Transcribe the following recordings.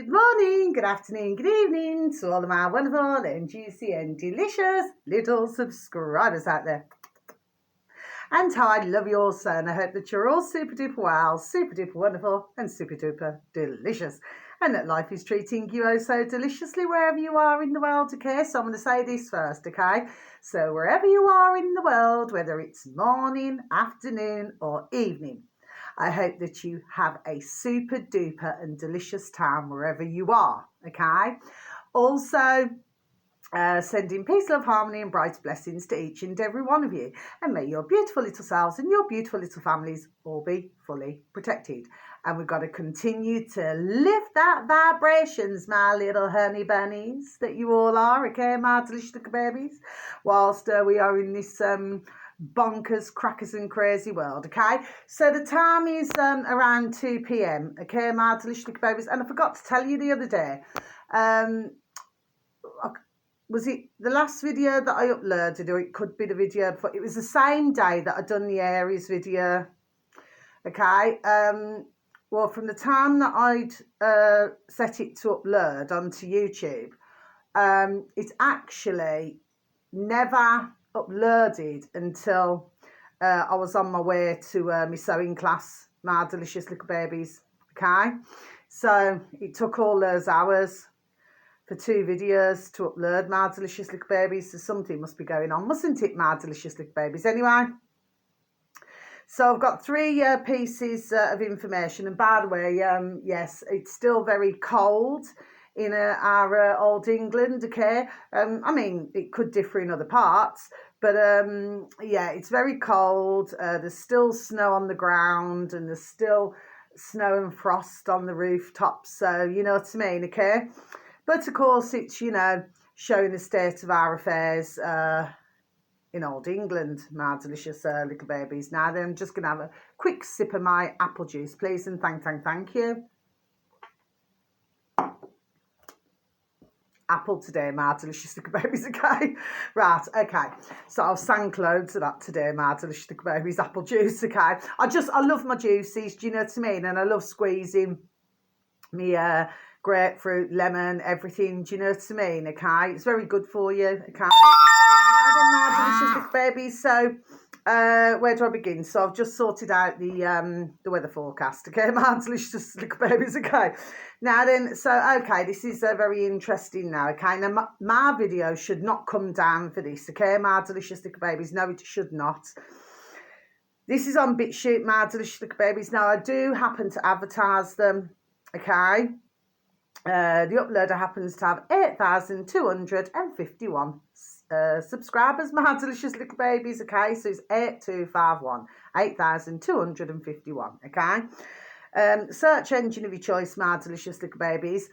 Good morning, good afternoon, good evening to all of my wonderful and juicy and delicious little subscribers out there. And I love you all so, and I hope that you're all super duper well, super duper wonderful, and super duper delicious. And that life is treating you oh so deliciously wherever you are in the world, okay? So I'm going to say this first, okay? So wherever you are in the world, whether it's morning, afternoon, or evening, I hope that you have a super duper and delicious time wherever you are, okay? Also, sending peace, love, harmony, and bright blessings to each and every one of you. And may your beautiful little selves and your beautiful little families all be fully protected. And we've got to continue to lift that vibrations, my little honey bunnies, that you all are, okay, my delicious little babies, whilst we are in this bonkers, crackers and crazy world, okay? So the time is around 2 p.m, okay, my delicious little babies. And I forgot to tell you the other day, was it the last video that I uploaded, or it could be the video before? It was the same day that I'd done the Aries video, okay? Well, from the time that I'd set it to upload onto YouTube, it's actually never uploaded until I was on my way to my sewing class, my delicious little babies, okay? So it took all those hours for 2 videos to upload, my delicious little babies. So something must be going on, mustn't it, my delicious little babies? Anyway, so I've got 3 pieces of information. And by the way, yes, it's still very cold in our old England, okay? I mean, it could differ in other parts, but yeah, it's very cold. There's still snow on the ground, and there's still snow and frost on the rooftops. So, you know what I mean, okay? But of course, it's, you know, showing the state of our affairs in old England, my delicious little babies. Now then, I'm just going to have a quick sip of my apple juice, please, and thank you. Apple today, my delicious little babies, okay? Right, okay. So I've sang loads of that today, my delicious little babies, apple juice, okay? I love my juices, do you know what I mean? And I love squeezing me grapefruit, lemon, everything, do you know what I mean, okay? It's very good for you, okay? My delicious little babies. So where do I begin? So I've just sorted out the weather forecast, okay? My delicious little babies, okay? Now then, so okay, this is very interesting now, okay? Now my video should not come down for this, okay? My delicious little babies, no, it should not. This is on BitChute, my delicious little babies. Now I do happen to advertise them, okay? The uploader happens to have 8,251 subscribers, my delicious little babies, okay? So it's 8251, 8,251, okay? Search engine of your choice, my delicious little babies.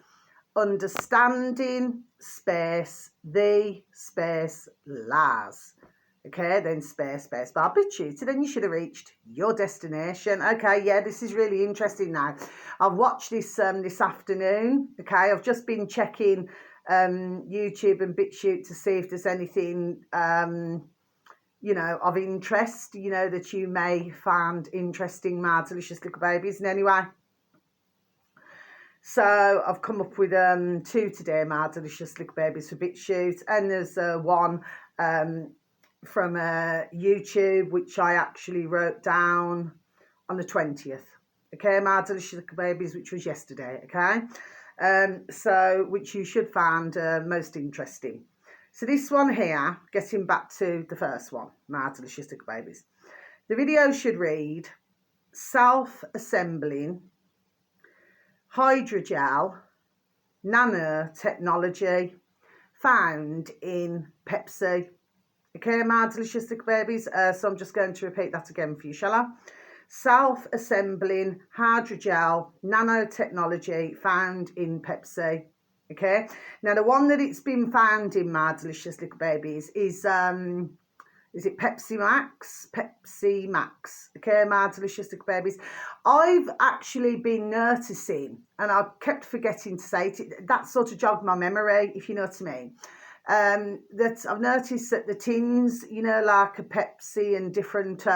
Understanding space, the space lies. Okay, then space bar BitChute, then you should have reached your destination. Okay, yeah, this is really interesting now. I've watched this this afternoon, okay? I've just been checking YouTube and BitChute to see if there's anything, you know, of interest, you know, that you may find interesting, my delicious little babies. And anyway, so I've come up with 2 today, my delicious little babies, for BitChute. And there's one from YouTube, which I actually wrote down on the 20th, okay, my delicious little babies, which was yesterday, okay? So which you should find most interesting. So this one here, getting back to the first one, my delicious little babies, the video should read: self-assembling hydrogel nanotechnology found in Pepsi. Okay, my delicious little babies. So I'm just going to repeat that again for you, shall I? Self-assembling hydrogel nanotechnology found in Pepsi. Okay. Now the one that it's been found in, my delicious little babies, is it Pepsi Max? Pepsi Max. Okay, my delicious little babies. I've actually been noticing, and I kept forgetting to say it, that sort of jogged my memory, if you know what I mean. That I've noticed that the tins, you know, like a Pepsi and different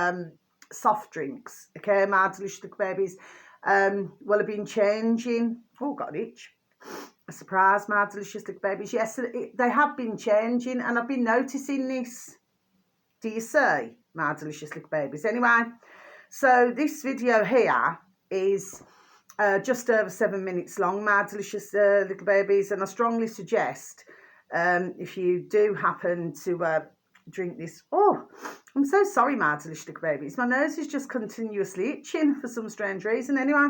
soft drinks, okay, my delicious little babies, well, have been changing. Oh, got an itch. a surprise, my delicious little babies. Yes, they have been changing, and I've been noticing this. Do you see, my delicious little babies? Anyway, so this video here is just over 7 minutes long, my delicious little babies, and I strongly suggest if you do happen to drink this. Oh, I'm so sorry, my delicious little babies. My nose is just continuously itching for some strange reason. Anyway,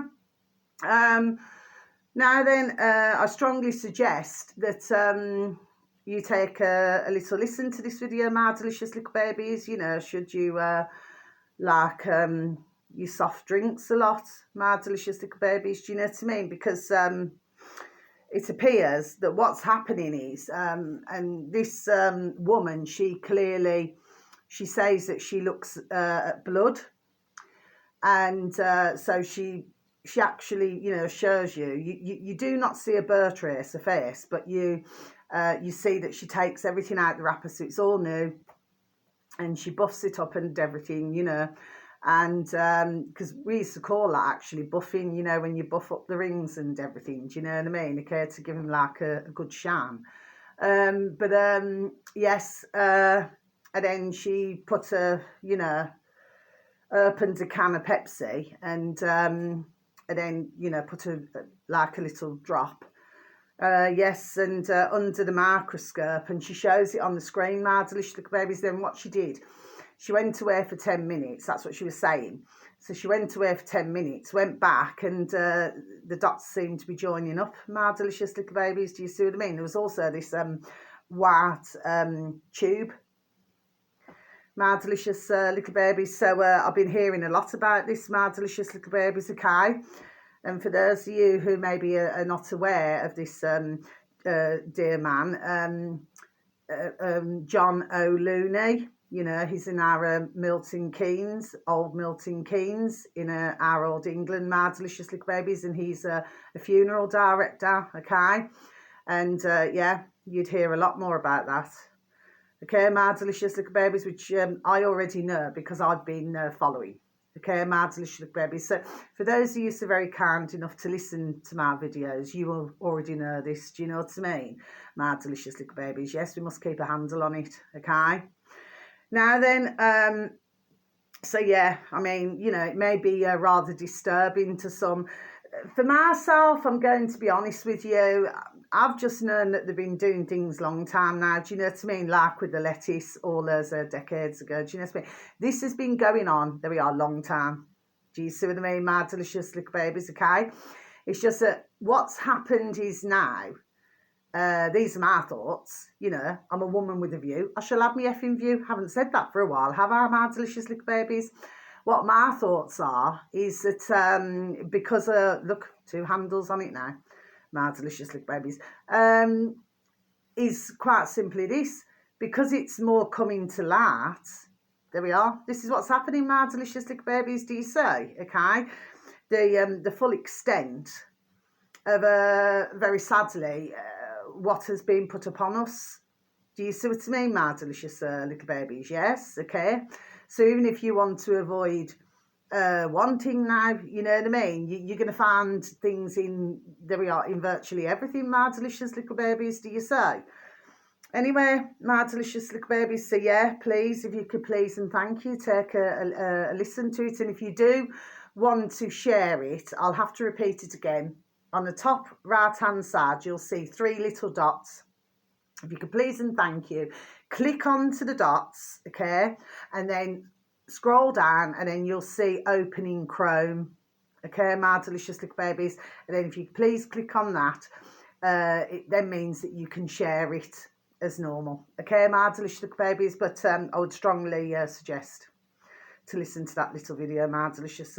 now then, I strongly suggest that you take a little listen to this video, my delicious little babies. You know, should you like your soft drinks a lot, my delicious little babies, do you know what I mean? Because it appears that what's happening is, and this woman, she says that she looks at blood, and so she actually, you know, shows you do not see a birth trace, a face, but you see that she takes everything out the wrapper, so it's all new, and she buffs it up and everything, you know. And because we used to call that actually buffing, you know, when you buff up the rings and everything, do you know what I mean? Okay, to give them like a good sham. Yes, and then she put you know, opened a can of Pepsi, and then, you know, put like a little drop. Yes, and under the microscope, and she shows it on the screen, my delicious little babies. Then what she did, she went away for 10 minutes. That's what she was saying. So she went away for 10 minutes, went back, and the dots seemed to be joining up, my delicious little babies. Do you see what I mean? There was also this white tube, my delicious little babies. So I've been hearing a lot about this, my delicious little babies, okay? And for those of you who maybe are not aware of this dear man, John O'Looney, you know, he's in our Milton Keynes, old Milton Keynes, in our old England, my delicious little babies, and he's a funeral director, okay? And yeah, you'd hear a lot more about that. Okay, my delicious little babies, which I already know because I've been following. Okay, my delicious little babies. So for those of you so very kind enough to listen to my videos, you will already know this. Do you know what I mean? My delicious little babies. Yes, we must keep a handle on it. Okay. Now then, so yeah, I mean, you know, it may be rather disturbing to some. For myself, I'm going to be honest with you, I've just known that they've been doing things long time now. Do you know what I mean? Like with the lettuce all those decades ago. Do you know what I mean? This has been going on, there we are, long time. Do you see what I mean? My delicious little babies, okay? It's just that what's happened is now, these are my thoughts, you know, I'm a woman with a view. I shall have my effing view. Haven't said that for a while, have I, my delicious little babies? What my thoughts are is that because, look, 2 handles on it now, my delicious little babies, is quite simply this. Because it's more coming to light, there we are. This is what's happening, my delicious little babies, do you say? Okay? The full extent of, very sadly, what has been put upon us. Do you see what I mean, my delicious little babies? Yes, okay. So even if you want to avoid wanting now, you know what I mean, you're going to find things in, there we are, in virtually everything, my delicious little babies, do you say? Anyway, my delicious little babies, so yeah, please, if you could please and thank you, take a listen to it. And if you do want to share it, I'll have to repeat it again. On the top right hand side, you'll see 3 little dots. If you could please and thank you, click onto the dots, okay, and then scroll down, and then you'll see opening Chrome, okay, my delicious little babies. And then if you please click on that, it then means that you can share it as normal, okay, my delicious little babies. But I would strongly suggest to listen to that little video, my delicious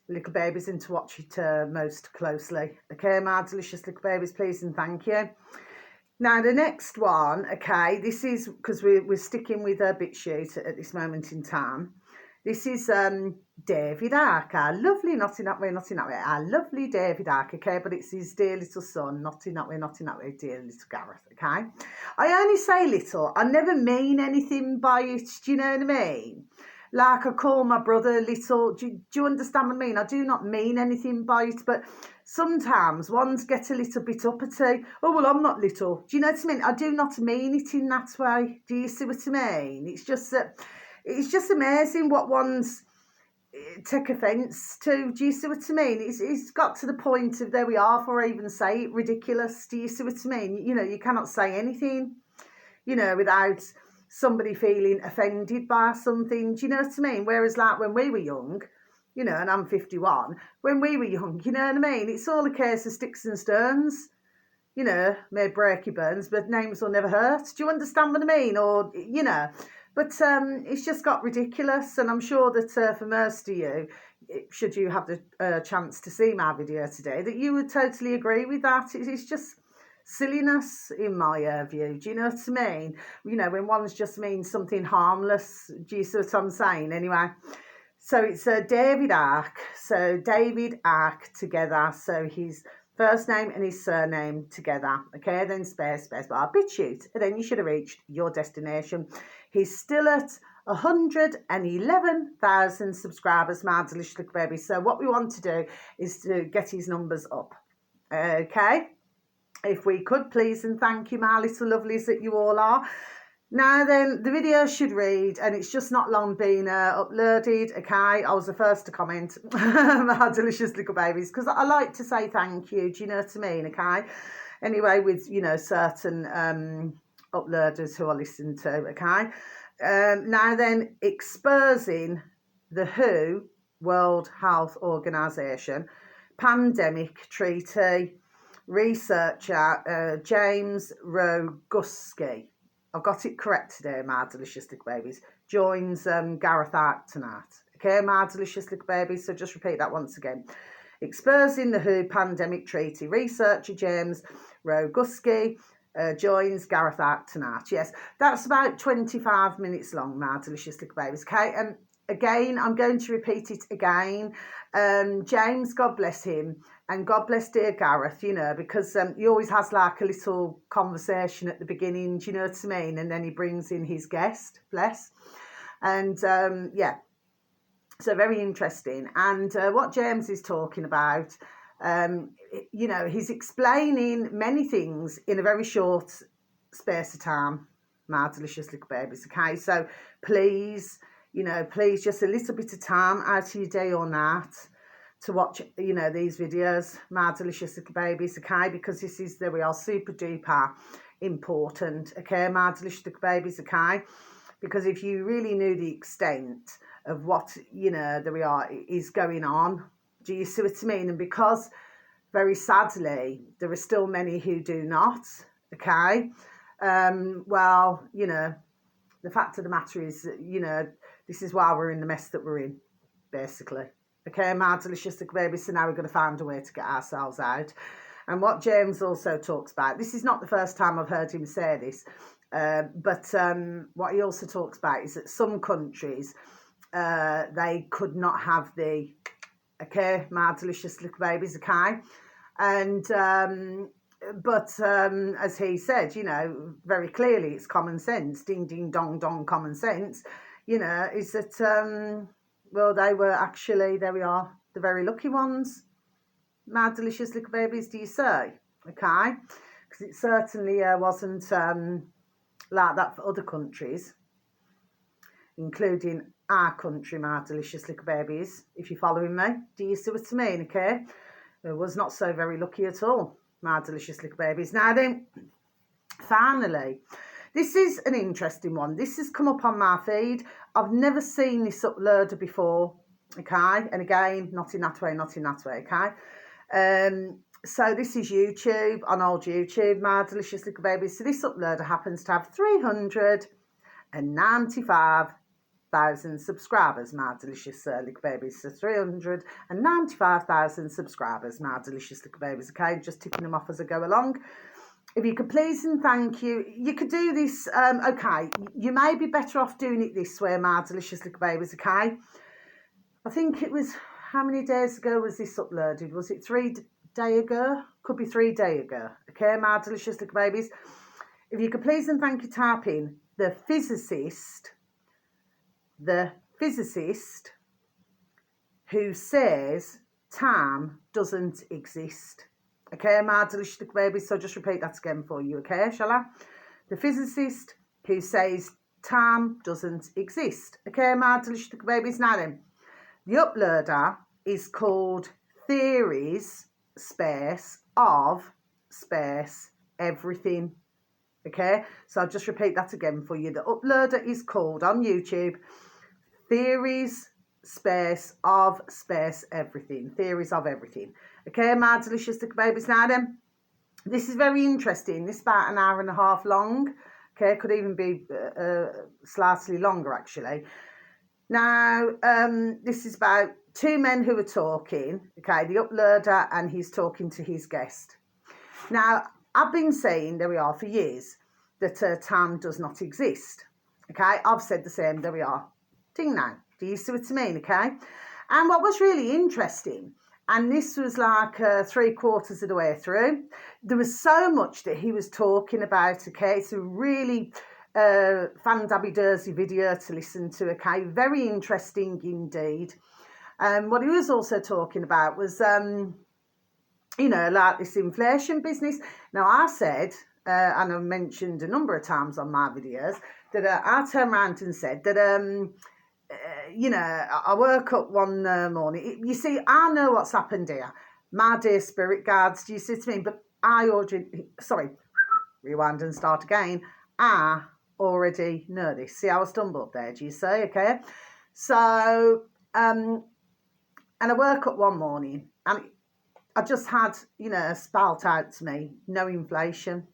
little babies, and to watch it most closely, okay, my delicious little babies, please and thank you. Now the next one, okay, this is because we're sticking with a bit sheet at this moment in time. This is David Icke, our lovely, not in that way, our lovely David Icke, okay, but it's his dear little son, not in that way, dear little Gareth, okay. I only say little, I never mean anything by it, do you know what I mean? like I call my brother little. Do you understand what I mean? I do not mean anything by it, but sometimes ones get a little bit uppity. Oh, well, I'm not little. Do you know what I mean? I do not mean it in that way. Do you see what I mean? It's just that it's just amazing what ones take offence to. Do you see what I mean? It's got to the point of, there we are, before I even say it, ridiculous. Do you see what I mean? You know, you cannot say anything, you know, without somebody feeling offended by something. Do you know what I mean? Whereas like when we were young, you know, and I'm 51, when we were young, you know what I mean? It's all a case of sticks and stones. You know, may break your bones, but names will never hurt. Do you understand what I mean? Or, you know, but it's just got ridiculous. And I'm sure that for most of you, should you have the chance to see my video today, that you would totally agree with that. It's just silliness in my view. Do you know what I mean? You know, when one's just means something harmless. Do you see what I'm saying? Anyway. So it's David Ark. So David Ark together. So his first name and his surname together. Okay, then space bar, BitChute. And then you should have reached your destination. He's still at 111,000 subscribers, my delicious little baby. So what we want to do is to get his numbers up. Okay, if we could please, and thank you, my little lovelies that you all are. Now then, the video should read, and it's just not long been uploaded, okay? I was the first to comment, my delicious little babies, because I like to say thank you, do you know what I mean, okay? Anyway, with, you know, certain uploaders who I listen to, okay? Now then, exposing the WHO, World Health Organization, pandemic treaty, researcher James Roguski, I've got it correct today, my delicious little babies, joins Gareth Ark tonight. Okay, my delicious little babies, so just repeat that once again. Exposing the WHO pandemic treaty, researcher James Roguski joins Gareth Ark tonight. Yes, that's about 25 minutes long, my delicious little babies. Okay, again, I'm going to repeat it again. James, God bless him, and God bless dear Gareth, you know, because he always has like a little conversation at the beginning, do you know what I mean? And then he brings in his guest, bless. And yeah, so very interesting. And what James is talking about, you know, he's explaining many things in a very short space of time, my delicious little babies. Okay, so please, you know, please just a little bit of time out of your day or night to watch, you know, these videos, my delicious little babies, okay, because this is, there we are, super duper important, okay, my delicious little babies, okay, because if you really knew the extent of what, you know, there we are, is going on, do you see what I mean? And because very sadly there are still many who do not, okay, well, you know, the fact of the matter is, you know, this is why we're in the mess that we're in, basically. Okay, my delicious little baby, so now we're going to find a way to get ourselves out. And what James also talks about, this is not the first time I've heard him say this, but what he also talks about is that some countries, they could not have the, okay, my delicious little babies, okay? And, but as he said, you know, very clearly it's common sense, ding, ding, dong, dong, common sense, you know, is that, well, they were actually, there we are, the very lucky ones, my delicious little babies, do you say? Okay, because it certainly wasn't like that for other countries, including our country, my delicious little babies, if you're following me. Do you see what I mean, okay? It was not so very lucky at all, my delicious little babies. Now then, finally, this is an interesting one. This has come up on my feed. I've never seen this uploaded before, okay? And again, not in that way, okay? So this is YouTube, on old YouTube, my delicious little babies. So this uploader happens to have 395,000 subscribers, my delicious little babies. So 395,000 subscribers, my delicious little babies, okay? Just ticking them off as I go along. If you could please and thank you, you could do this, okay, you may be better off doing it this way, my delicious little babies, okay? I think it was, how many days ago was this uploaded? Was it 3 days ago? Could be 3 days ago, okay, my delicious little babies? If you could please and thank you, type in the physicist physicist who says time doesn't exist. Okay, my delicious little babies, so just repeat that again for you, okay, shall I? The physicist who says time doesn't exist. Okay, my delicious little babies. Now then, the uploader is called Theories Space of Space Everything. Okay, so I'll just repeat that again for you. The uploader is called on YouTube Theories Space of Space Everything. Theories of Everything. Okay, my delicious little babies. Now then, this is very interesting. This is about an hour and a half long. Okay, could even be slightly longer actually. Now, this is about two men who are talking. Okay, the uploader and he's talking to his guest. Now, I've been saying, there we are, for years, that time does not exist. Okay, I've said the same, there we are. Ding now. Do you see what I mean? Okay, and what was really interesting, and this was like 3/4 of the way through, there was so much that he was talking about. Okay, it's a really fan-dabby-dursy video to listen to. Okay, very interesting indeed. What he was also talking about was you know, like this inflation business. Now, I said, and I've mentioned a number of times on my videos, that I turned around and said that, you know, I woke up one morning. You see, I know what's happened here. My dear spirit guards, do you see what I mean? But I already, sorry, rewind and start again. I already know this. See how I stumbled there, do you see? Okay. So, and I woke up one morning and I just had, you know, spelt out to me, no inflation.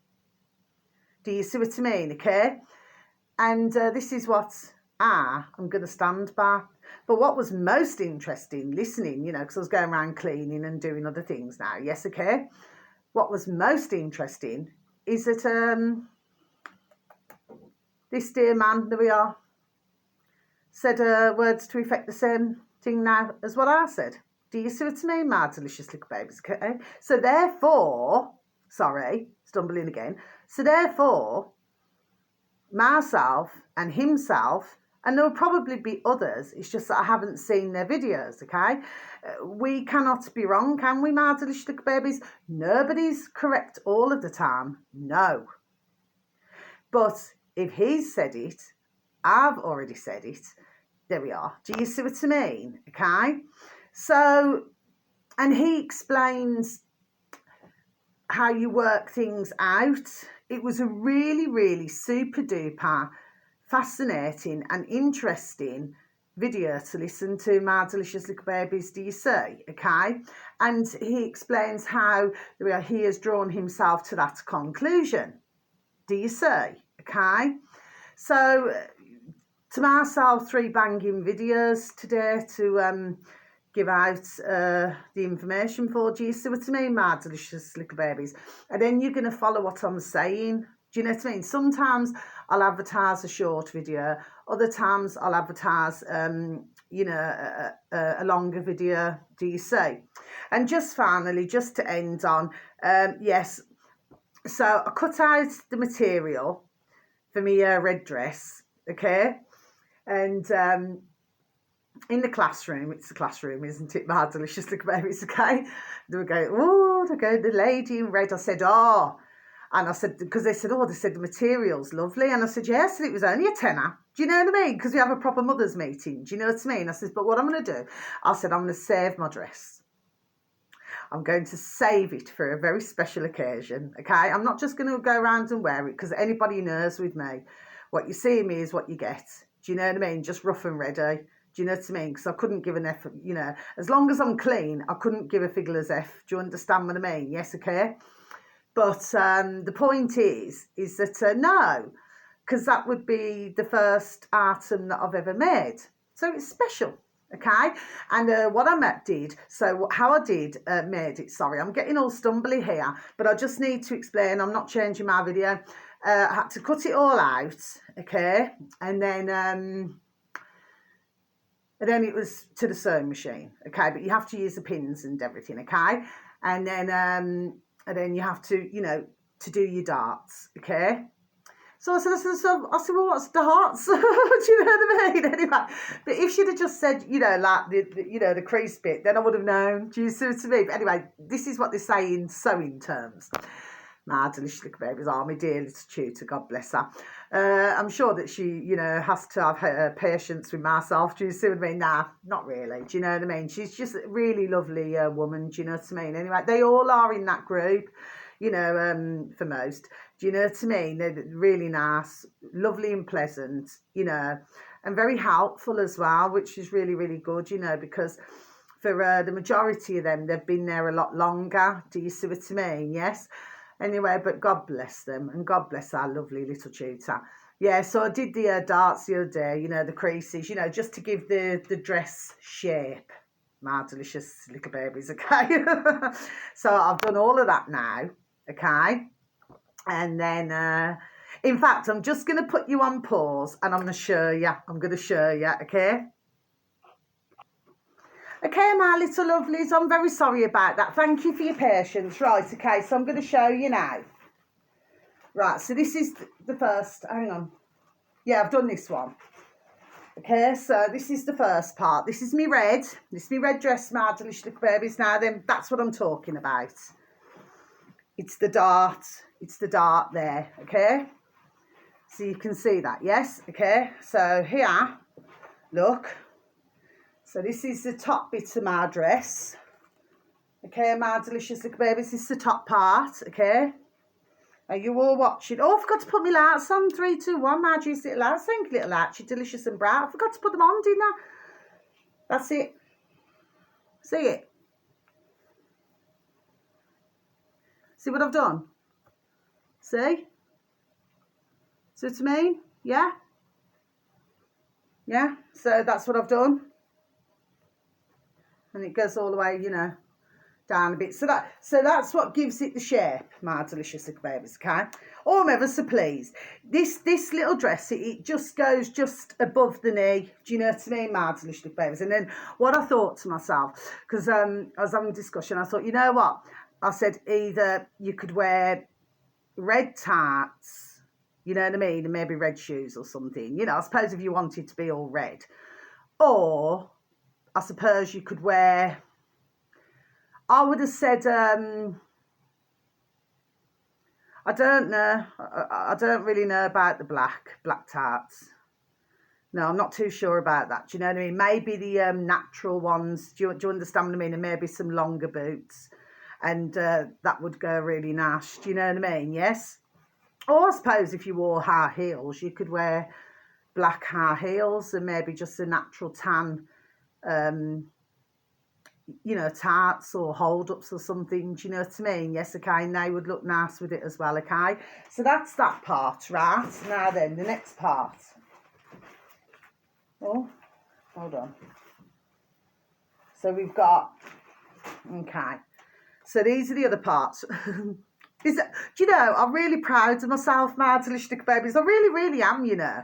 Do you see what I mean? Okay. And this is what I'm going to stand by. But what was most interesting, listening, you know, because I was going around cleaning and doing other things now. Yes, okay. What was most interesting is that this dear man, there we are, said words to effect the same thing now as what I said. Do you see what I mean, my delicious little babies? Okay. So therefore, sorry, stumbling again. So therefore, myself and himself, and there will probably be others, it's just that I haven't seen their videos, okay? We cannot be wrong, can we, my delicious little babies? Nobody's correct all of the time, no. But if he's said it, I've already said it, there we are. Do you see what I mean, okay? So, and he explains how you work things out. It was a really, really super duper fascinating and interesting video to listen to, my delicious little babies, do you see? Okay, and he explains how he has drawn himself to that conclusion. Do you see? Okay, so to myself, 3 banging videos today to give out the information for. Do you see what I mean, my delicious little babies? And then you're going to follow what I'm saying. Do you know what I mean? Sometimes I'll advertise a short video. Other times I'll advertise, you know, a longer video. Do you see? And just finally, just to end on, yes. So I cut out the material for me red dress, okay? And in the classroom, it's the classroom, isn't it, my delicious little babies, okay? They would go, oh, they go, the lady in red. I said, oh. And I said, because they said, oh, they said the material's lovely. And I said, yes, and it was only a tenner. Do you know what I mean? Because we have a proper mother's meeting. Do you know what I mean? I said, but what I'm going to do, I said, I'm going to save my dress. I'm going to save it for a very special occasion, okay? I'm not just going to go around and wear it, because anybody knows with me, what you see in me is what you get. Do you know what I mean? Just rough and ready. Do you know what I mean? Because I couldn't give an F, you know, as long as I'm clean, I couldn't give a fiddler's F. Do you understand what I mean? Yes, okay? But the point is that no, because that would be the first item that I've ever made. So it's special, okay? And what I did, so how I did made it, sorry, I'm getting all stumbly here, but I just need to explain, I'm not changing my video. I had to cut it all out, okay? And then it was to the sewing machine, okay? But you have to use the pins and everything, okay? And then you have to, you know, to do your darts, okay? So I said, well, what's darts? Do you know what I mean? Anyway, but if she'd have just said, you know, like the crease bit, then I would have known. Do you see what I mean? But anyway, this is what they say in sewing terms. My delicious little baby's my dear little tutor, God bless her. I'm sure that she, you know, has to have her patience with myself. Do you see what I mean? Nah, not really. Do you know what I mean? She's just a really lovely woman. Do you know what I mean? Anyway, they all are in that group, you know, for most. Do you know what I mean? They're really nice, lovely and pleasant, you know, and very helpful as well, which is really, really good, you know, because for the majority of them, they've been there a lot longer. Do you see what I mean? Yes. Anyway, but God bless them, and God bless our lovely little tutor. Yeah, so I did the darts the other day, you know, the creases, you know, just to give the dress shape. My delicious little babies, okay? So I've done all of that now, okay? And then, in fact, I'm just going to put you on pause, and I'm going to show you. Okay? Okay, my little lovelies, I'm very sorry about that. Thank you for your patience. Right, okay, so I'm going to show you now. Right, so this is the first, hang on. Yeah, I've done this one. Okay, so this is the first part. This is me red. This is me red dress, my delicious little babies. Now then, that's what I'm talking about. It's the dart. It's the dart there, okay? So you can see that, yes? Okay, so here, look. So this is the top bit of my dress. Okay, my delicious little babies, this is the top part, okay? Are you all watching? Oh, I forgot to put my lights on. 3, 2, 1, my juicy little lights. Thank you, little lights. You're delicious and bright. I forgot to put them on, didn't I? That's it. See it? See what I've done? See? See what I mean? Yeah? Yeah? So that's what I've done. And it goes all the way, you know, down a bit. So that's what gives it the shape, my delicious little babies, okay? Oh, I'm ever so pleased. This little dress, it just goes just above the knee. Do you know what I mean, my delicious little babies? And then what I thought to myself, because I was having a discussion, I thought, you know what? I said either you could wear red tarts, you know what I mean, and maybe red shoes or something. You know, I suppose if you wanted to be all red. Or I suppose you could wear, I would have said, I don't know. I don't really know about the black tarts. No, I'm not too sure about that. Do you know what I mean? Maybe the natural ones. Do you understand what I mean? And maybe some longer boots. And that would go really nice. Do you know what I mean? Yes? Or I suppose if you wore high heels, you could wear black high heels and maybe just a natural tan, you know, tarts or hold-ups or something. Do you know what I mean? Yes, okay, and they would look nice with it as well, okay? So that's that part, right? Now then, the next part. Oh, hold on. So we've got, okay. So these are the other parts. Do you know, I'm really proud of myself, my delicious babies. I really, really am, you know.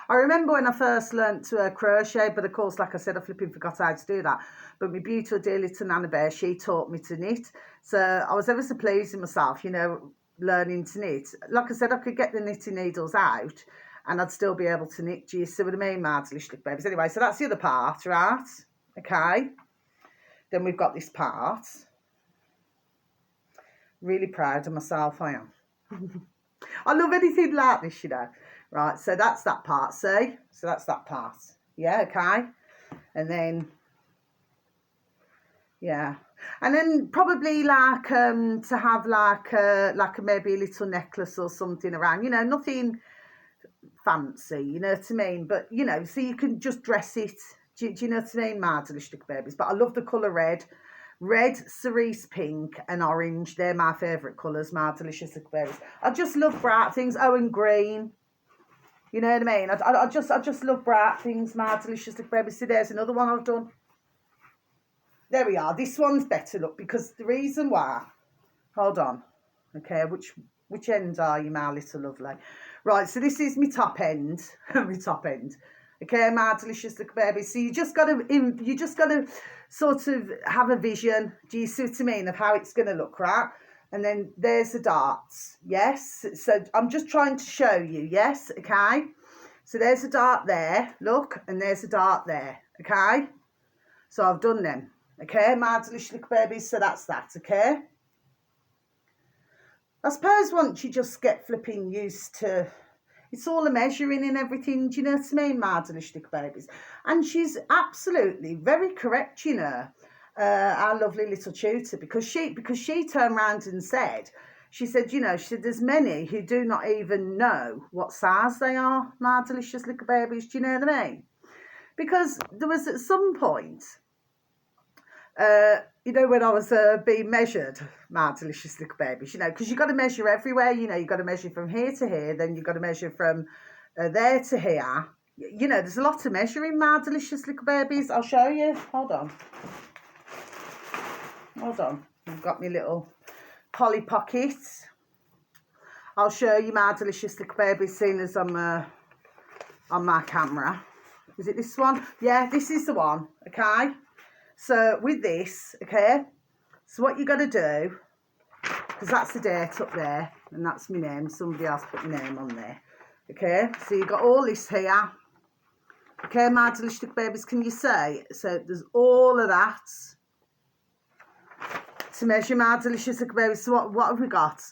I remember when I first learnt to crochet, but of course, like I said, I flipping forgot how to do that. But my beautiful dear little Nana Bear, she taught me to knit. So I was ever so pleased with myself, you know, learning to knit. Like I said, I could get the knitting needles out and I'd still be able to knit. Do you see what I mean, my delicious babies? Anyway, so that's the other part, right? Okay. Then we've got this part. Really proud of myself, I am. I love anything like this, you know. Right, so that's that part, see? So that's that part. Yeah, okay. And then, yeah. And then probably like to have like maybe a little necklace or something around, you know, nothing fancy, you know what I mean? But, you know, so you can just dress it. Do you know what I mean, my delicious babies? But I love the colour red. Red, cerise pink and orange. They're my favourite colours, my delicious little babies. I just love bright things. Oh, and green. You know what I mean? I just love bright things, my delicious little babies. See, there's another one I've done. There we are. This one's better, look, because the reason why... Hold on. Okay, which end are you, my little lovely? Right, so this is my top end. My top end. Okay, my delicious little baby. So you just got to sort of have a vision. Do you see what I mean, of how it's going to look, right? And then there's the darts, yes? So I'm just trying to show you, yes? Okay? So there's a dart there, look, and there's a dart there, okay? So I've done them, okay? My delicious little babies, so that's that, okay? I suppose once you just get flipping used to, it's all a measuring and everything, do you know what I mean, my delicious little babies? And she's absolutely very correct, you know. Our lovely little tutor, because she turned around and said, she said, you know, she said there's many who do not even know what size they are, my delicious little babies, do you know what I mean? Because there was at some point, you know, when I was being measured, my delicious little babies, you know, because you've got to measure everywhere, you know, you've got to measure from here to here, then you've got to measure from there to here. You know, there's a lot of measuring, my delicious little babies. I'll show you. Hold on. I've got my little Polly Pockets. I'll show you my delicious little babies, seeing as I'm on my camera. Is it this one? Yeah, this is the one, okay? So with this, okay, so what you got to do, because that's the date up there, and that's my name, somebody else put my name on there, okay? So you got all this here, okay, my delicious little babies, can you see? So there's all of that to measure my delicious little babies. So what have we got?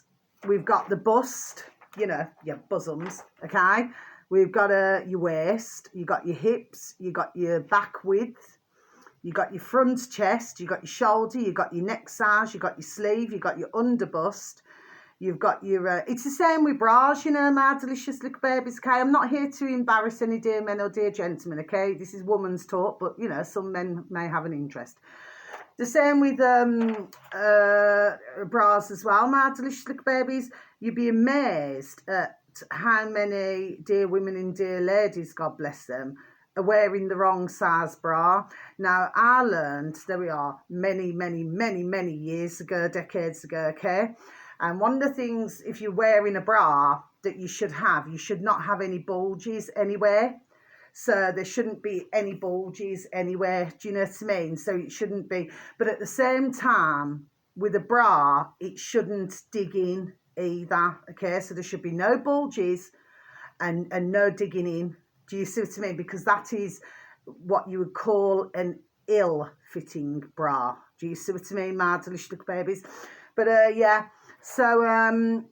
We've got the bust, you know, your bosoms, okay? We've got your waist, you got your hips, you got your back width, you got your front chest, you got your shoulder, you got your neck size, you got your sleeve, you got your under bust, you've got your, it's the same with bras, you know, my delicious little babies, okay? I'm not here to embarrass any dear men or dear gentlemen, okay? This is woman's talk, but, you know, some men may have an interest. The same with bras as well, my delicious little babies. You'd be amazed at how many dear women and dear ladies, God bless them, are wearing the wrong size bra. Now, I learned, there we are, many years ago, decades ago, okay? And one of the things, if you're wearing a bra, that you should not have any bulges anywhere. So there shouldn't be any bulges anywhere, do you know what I mean? So it shouldn't be, but at the same time, with a bra, it shouldn't dig in either, okay? So there should be no bulges and no digging in. Do you see what I mean? Because that is what you would call an ill-fitting bra. Do you see what I mean, my delicious little babies? But yeah, so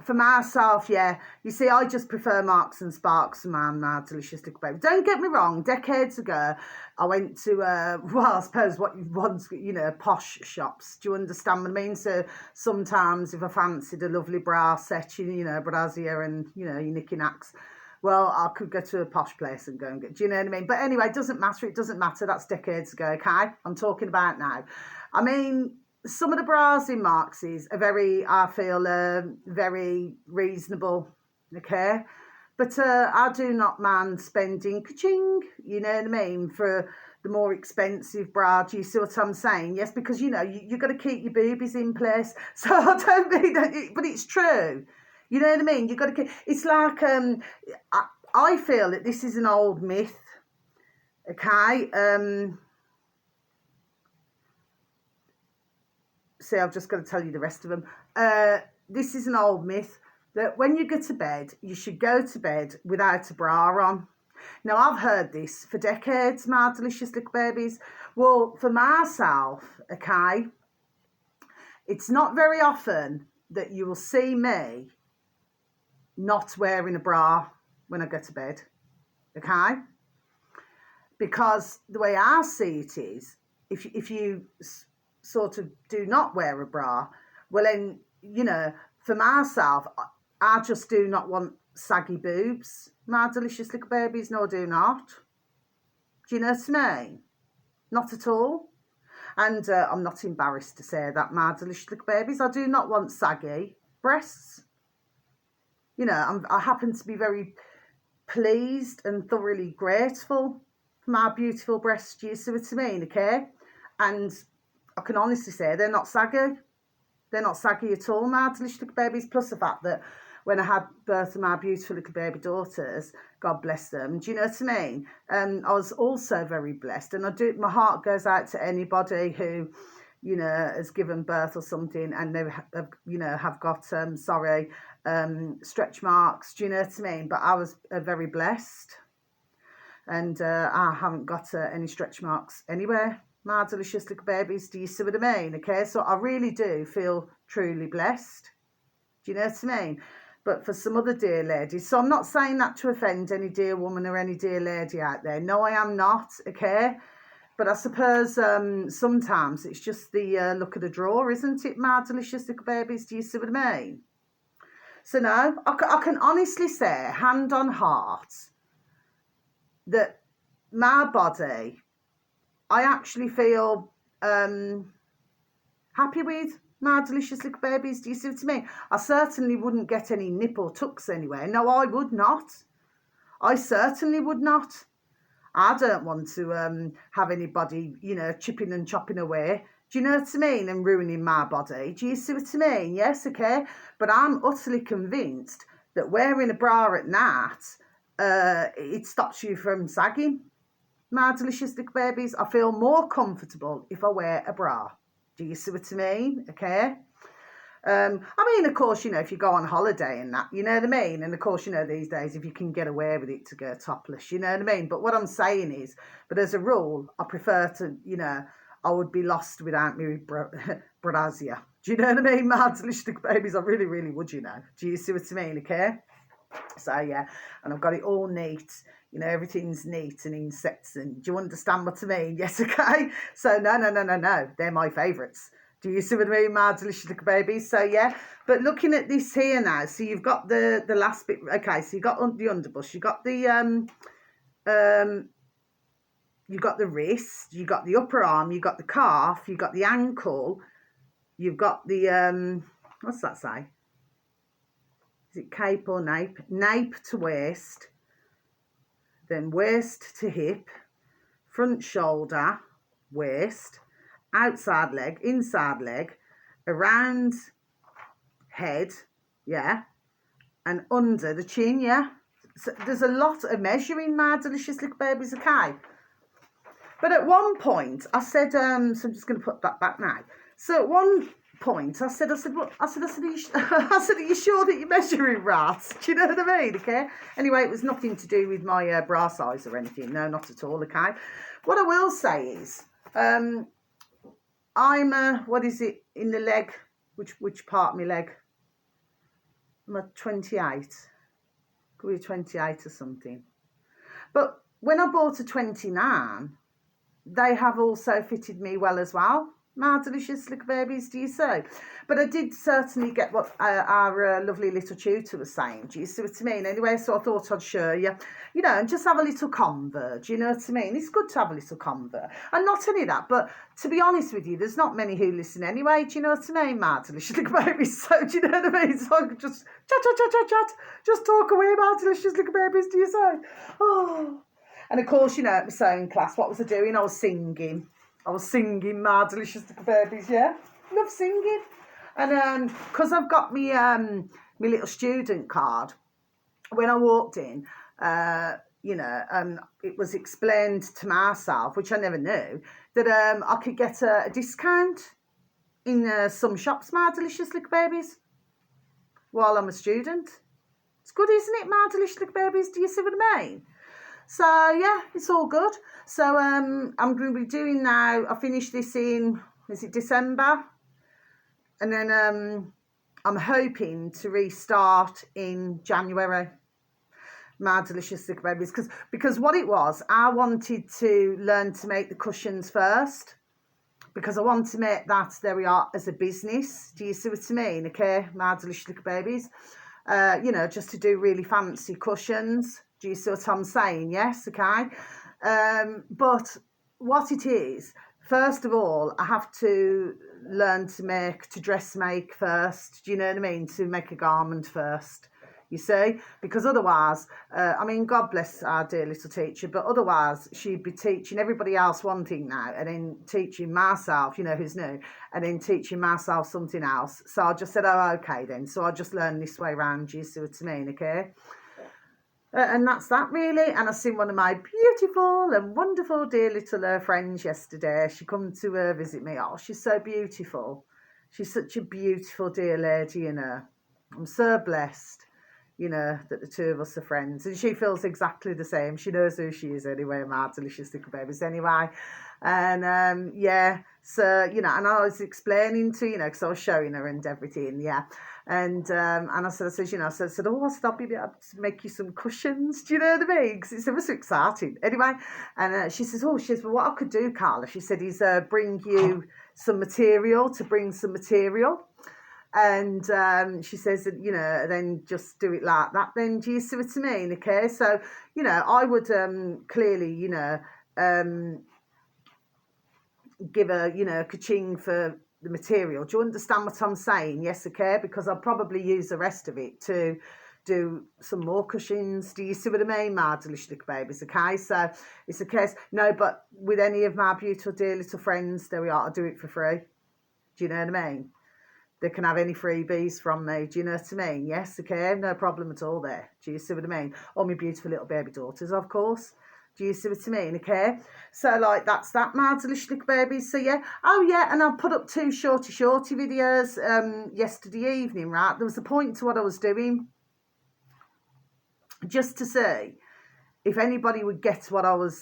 for myself, yeah, you see, I just prefer Marks and Sparks for my delicious little baby. Don't get me wrong, decades ago, I went to, well, I suppose what you want, you know, posh shops. Do you understand what I mean? So sometimes if I fancied a lovely bra set, you know, brassiere and, you know, your knickknacks, well, I could go to a posh place and go and get, do you know what I mean? But anyway, it doesn't matter, that's decades ago, okay? I'm talking about now. I mean, some of the bras in Marks's are very, I feel, very reasonable, okay? But I do not mind spending ka-ching, you know what I mean, for the more expensive bra. Do you see what I'm saying? Yes, because, you know, you've got to keep your boobies in place. So I don't mean that, but it's true. You know what I mean? You've got to keep, it's like, I feel that this is an old myth, okay? See, I've just got to tell you the rest of them. This is an old myth that when you go to bed, you should go to bed without a bra on. Now, I've heard this for decades, my delicious little babies. Well, for myself, okay, it's not very often that you will see me not wearing a bra when I go to bed, okay? Because the way I see it is, if you sort of do not wear a bra, well then, you know, for myself, I just do not want saggy boobs, my delicious little babies, no, I do not. Do you know what I mean? Not at all. And I'm not embarrassed to say that, my delicious little babies, I do not want saggy breasts. You know, I happen to be very pleased and thoroughly grateful for my beautiful breasts, do you see what I mean, okay? And I can honestly say they're not saggy. They're not saggy at all, my delicious little babies. Plus the fact that when I had birth of my beautiful little baby daughters, God bless them, do you know what I mean? I was also very blessed. And my heart goes out to anybody who, you know, has given birth or something, and they have, you know, have got stretch marks. Do you know what I mean? But I was very blessed, and I haven't got any stretch marks anywhere. My delicious little babies. Do you see what I mean? Okay, so I really do feel truly blessed. Do you know what I mean? But for some other dear ladies, so I'm not saying that to offend any dear woman or any dear lady out there. No, I am not, okay? But I suppose sometimes it's just the look of the draw, isn't it, my delicious little babies? Do you see what I mean? So no, I can honestly say, hand on heart, that my body, I actually feel happy with. My delicious little babies, do you see what I mean? I certainly wouldn't get any nipple tucks anywhere. No, I would not. I certainly would not. I don't want to have anybody, you know, chipping and chopping away. Do you know what I mean? And ruining my body. Do you see what I mean? Yes, okay. But I'm utterly convinced that wearing a bra at night, it stops you from sagging. My delicious little babies, I feel more comfortable if I wear a bra. Do you see what I mean? Okay. I mean, of course, you know, if you go on holiday and that, you know what I mean? And of course, you know, these days, if you can get away with it to go topless, you know what I mean? But what I'm saying is, but as a rule, I prefer to, you know, I would be lost without me brassiere. Do you know what I mean? My delicious babies, I really, really would, you know. Do you see what I mean? Okay. So, yeah, and I've got it all neat. You know, everything's neat and in sets. And do you understand what I mean? Yes, okay. So, no. They're my favourites. Do you see what I mean, my delicious little babies? So, yeah. But looking at this here now, so you've got the last bit. Okay, so you've got the underbush. You've got the you've got the wrist. You've got the upper arm. You've got the calf. You've got the ankle. You've got the, what's that say? Is it cape or nape? Nape to waist. Then waist to hip, front shoulder, waist, outside leg, inside leg, around head, yeah, and under the chin, yeah. So there's a lot of measuring, my delicious little babies, okay? But at one point, I said, so I'm just going to put that back now. So at one point, I said, are you sure that you're measuring right? Do you know what I mean? Okay. Anyway, it was nothing to do with my bra size or anything. No, not at all. Okay. What I will say is, I'm what is it in the leg? Which part of my leg? I'm a 28. Could be 28 or something. But when I bought a 29, they have also fitted me well as well. My delicious little babies, do you see? But I did certainly get what our lovely little tutor was saying. Do you see what I mean? Anyway, so I thought I'd show you, you know, and just have a little convert. Do you know what I mean? It's good to have a little convert. And not only that, but to be honest with you, there's not many who listen anyway. Do you know what I mean, my delicious little babies? So do you know what I mean? So I could just chat. Just talk away, my delicious little babies, do you say? Oh. And of course, you know, at my sewing class, what was I doing? I was singing. My delicious little babies, yeah. Love singing. And because I've got me my little student card, when I walked in, you know, it was explained to myself, which I never knew, that I could get a discount in some shops, my delicious little babies, while I'm a student. It's good, isn't it, my delicious little babies? Do you see what I mean? So, yeah, it's all good. So, I'm going to be doing now, I finished this in, is it December? And then I'm hoping to restart in January. My delicious little babies. Because what it was, I wanted to learn to make the cushions first. Because I want to make that, there we are, as a business. Do you see what I mean? Okay, my delicious little babies. You know, just to do really fancy cushions. Do you see what I'm saying? Yes, okay. But what it is, first of all, I have to learn to dress make first. Do you know what I mean? To make a garment first, you see? Because otherwise, I mean, God bless our dear little teacher, but otherwise she'd be teaching everybody else one thing now and then teaching myself, you know, who's new, and then teaching myself something else. So I just said, oh, okay then. So I just learned this way around. Do you see what I mean? Okay. And that's that really. And I seen one of my beautiful and wonderful dear little friends yesterday. She come to visit me. Oh, she's so beautiful. She's such a beautiful dear lady, you know. I'm so blessed, you know, that the two of us are friends. And she feels exactly the same. She knows who she is anyway, my delicious little babies anyway. And yeah, so, you know, and I was explaining to, you know, because I was showing her and everything, yeah. And I said, you know, I said, oh, I'll be able to make you some cushions. Do you know what I mean? Because it's ever so exciting. Anyway, and she says, well, what I could do, Carla, she said, is bring you some material, and she says, you know, then just do it like that. Then do you see what I mean? Okay, so, you know, I would clearly, you know, give a, you know, ka-ching for the material. Do you understand what I'm saying? Yes, okay, because I'll probably use the rest of it to do some more cushions. Do you see what I mean, my delicious little babies? Okay, so it's a case. No, but with any of my beautiful dear little friends, there we are. I'll do it for free. Do you know what I mean? They can have any freebies from me. Do you know what I mean? Yes, okay, no problem at all there. Do you see what I mean? All my beautiful little baby daughters, of course. Do you see what I mean? Okay, so like that's that, my delicious little babies. So yeah, oh yeah, and I put up 2 shorty videos yesterday evening. Right, there was a point to what I was doing, just to see if anybody would get what I was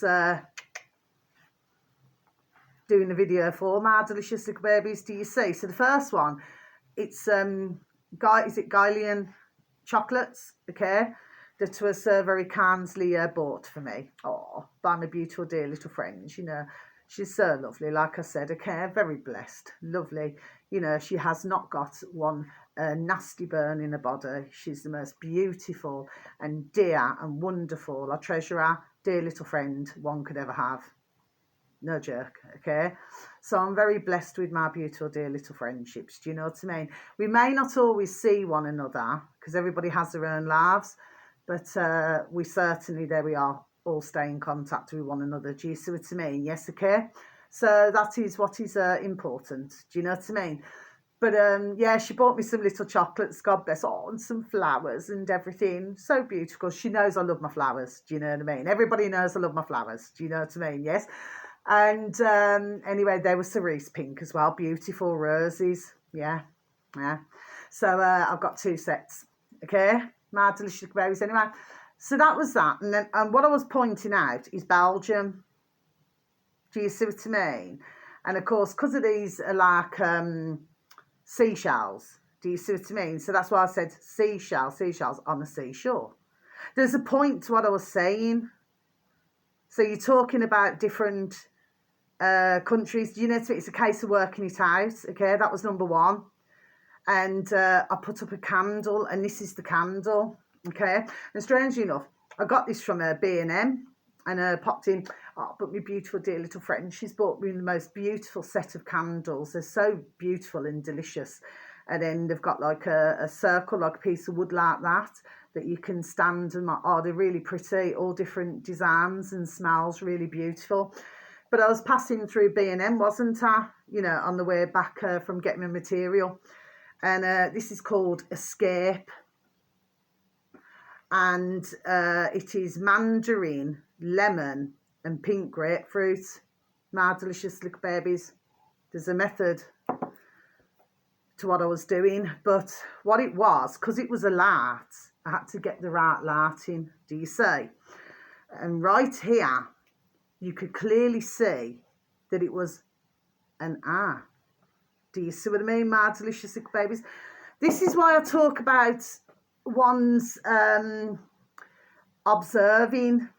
doing the video for, my delicious little babies. Do you see? So the first one, it's Guylian chocolates, okay, that was very kindly bought for me, oh, by my beautiful dear little friend, you know. She's so lovely, like I said, okay, very blessed, lovely, you know. She has not got one nasty burn in her body. She's the most beautiful and dear and wonderful, I treasure her, dear little friend one could ever have. No joke, okay? So I'm very blessed with my beautiful dear little friendships. Do you know what I mean? We may not always see one another because everybody has their own lives, but we certainly, there we are, all stay in contact with one another. Do you see what I mean? Yes, okay? So that is what is important. Do you know what I mean? But yeah, she bought me some little chocolates, God bless, oh, and some flowers and everything. So beautiful. She knows I love my flowers. Do you know what I mean? Everybody knows I love my flowers. Do you know what I mean? Yes. And anyway, there was cerise pink as well. Beautiful roses. Yeah. Yeah. So I've got 2 sets. Okay. My delicious berries anyway. So that was that. And then what I was pointing out is Belgium. Do you see what I mean? And of course, because of these are like seashells. Do you see what I mean? So that's why I said seashells on the seashore. There's a point to what I was saying. So you're talking about different countries. Do you know, it's a case of working it out. Okay, that was number 1. And I put up a candle, and this is the candle. Okay, and strangely enough, I got this from B&M, and popped in, oh, but my beautiful dear little friend, she's bought me the most beautiful set of candles. They're so beautiful and delicious. And then they've got like a circle, like a piece of wood like that you can stand and, oh, they're really pretty, all different designs and smells, really beautiful. But I was passing through B&M, wasn't I? You know, on the way back from getting my material. And this is called Escape. And it is mandarin, lemon, and pink grapefruit. My delicious little babies. There's a method to what I was doing. But what it was, because it was a light, I had to get the right lighting. Do you see? And right here, you could clearly see that it was an eye. Do you see what I mean, my delicious little babies? This is why I talk about one's observing.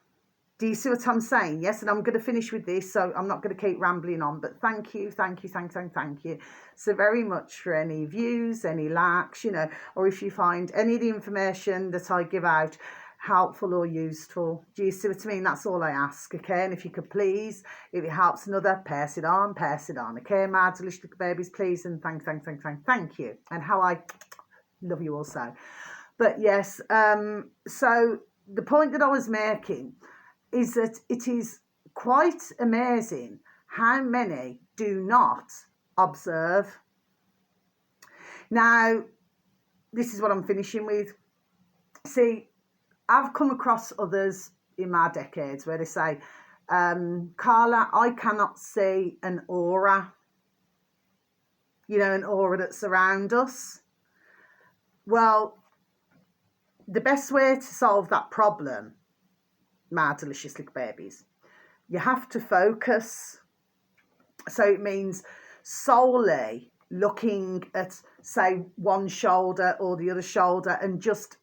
Do you see what I'm saying? Yes, and I'm going to finish with this, so I'm not going to keep rambling on, but thank you so very much for any views, any likes, you know, or if you find any of the information that I give out helpful or useful. Do you see what I mean? That's all I ask, okay? And if you could please, if it helps another, pass it on, okay? My delicious little babies, please, and thank you. And how I love you also. But yes, so the point that I was making is that it is quite amazing how many do not observe. Now, this is what I'm finishing with. See, I've come across others in my decades where they say, Carla, I cannot see an aura, you know, an aura that's around us. Well, the best way to solve that problem, my delicious little babies, you have to focus. So it means solely looking at, say, one shoulder or the other shoulder and just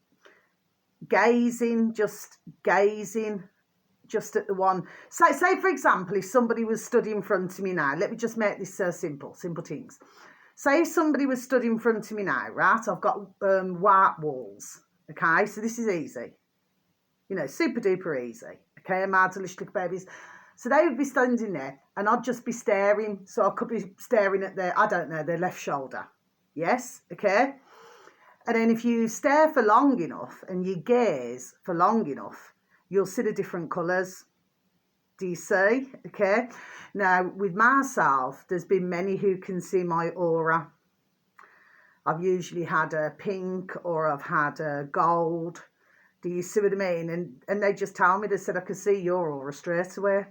gazing just at the one. So, say for example, if somebody was stood in front of me now, let me just make this simple things. Say if somebody was stood in front of me now, right? I've got white walls, okay? So this is easy, you know, super duper easy, okay? My delicious little babies. So they would be standing there and I'd just be staring. So I could be staring at their, I don't know, their left shoulder. Yes, okay? And then if you stare for long enough and you gaze for long enough, you'll see the different colours. Do you see? Okay. Now, with myself, there's been many who can see my aura. I've usually had a pink or I've had a gold. Do you see what I mean? And they just tell me, they said, I can see your aura straight away.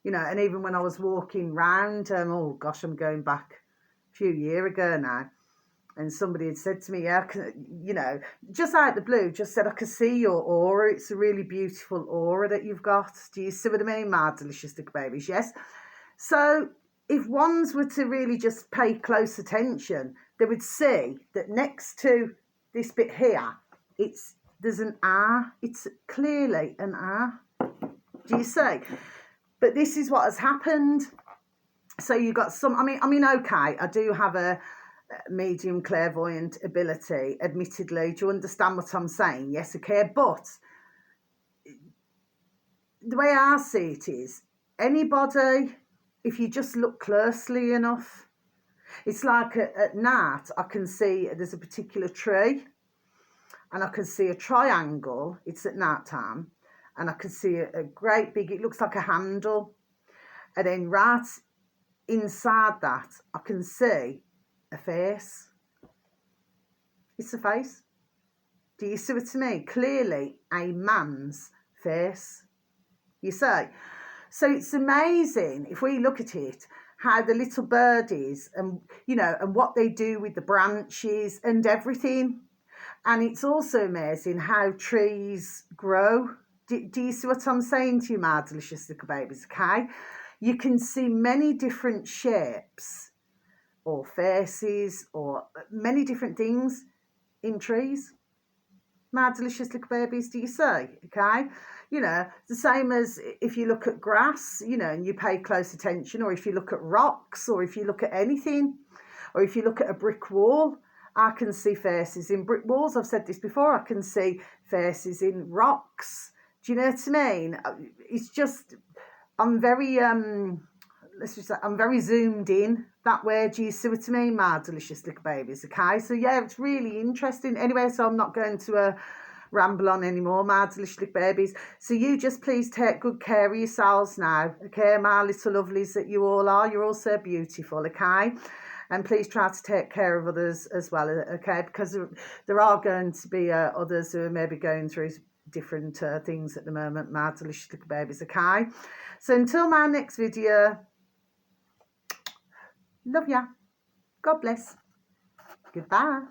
You know, and even when I was walking round, oh gosh, I'm going back a few years ago now, and somebody had said to me, yeah, you know, just out of the blue, just said, I can see your aura. It's a really beautiful aura that you've got. Do you see what I mean? My delicious little babies, yes. So if ones were to really just pay close attention, they would see that next to this bit here, there's an R. It's clearly an R. Do you see? But this is what has happened. So you got some, I mean, okay, I do have a medium clairvoyant ability, admittedly. Do you understand what I'm saying? Yes, okay. But the way I see it is, anybody, if you just look closely enough, it's like at night, I can see there's a particular tree and I can see a triangle. It's at night time. And I can see a great big, it looks like a handle. And then right inside that, I can see a face. It's a face. Do you see what I mean? Clearly a man's face, you say. So it's amazing, if we look at it, how the little birdies and, you know, and what they do with the branches and everything. And it's also amazing how trees grow. Do you see what I'm saying to you, my delicious little babies, okay? You can see many different shapes or faces or many different things in trees. My delicious little babies, do you see? Okay? You know, the same as if you look at grass, you know, and you pay close attention, or if you look at rocks, or if you look at anything, or if you look at a brick wall, I can see faces in brick walls. I've said this before. I can see faces in rocks. Do you know what I mean? It's just, I'm very, let's just say, I'm very zoomed in that way. Do you see what I mean, my delicious little babies? Okay, so yeah, it's really interesting. Anyway, so I'm not going to ramble on anymore, my delicious little babies. So you just please take good care of yourselves now, okay, my little lovelies that you all are. You're all so beautiful, okay? And please try to take care of others as well, okay? Because there are going to be others who are maybe going through different things at the moment, my delicious little babies, okay? So until my next video, love ya. God bless. Goodbye.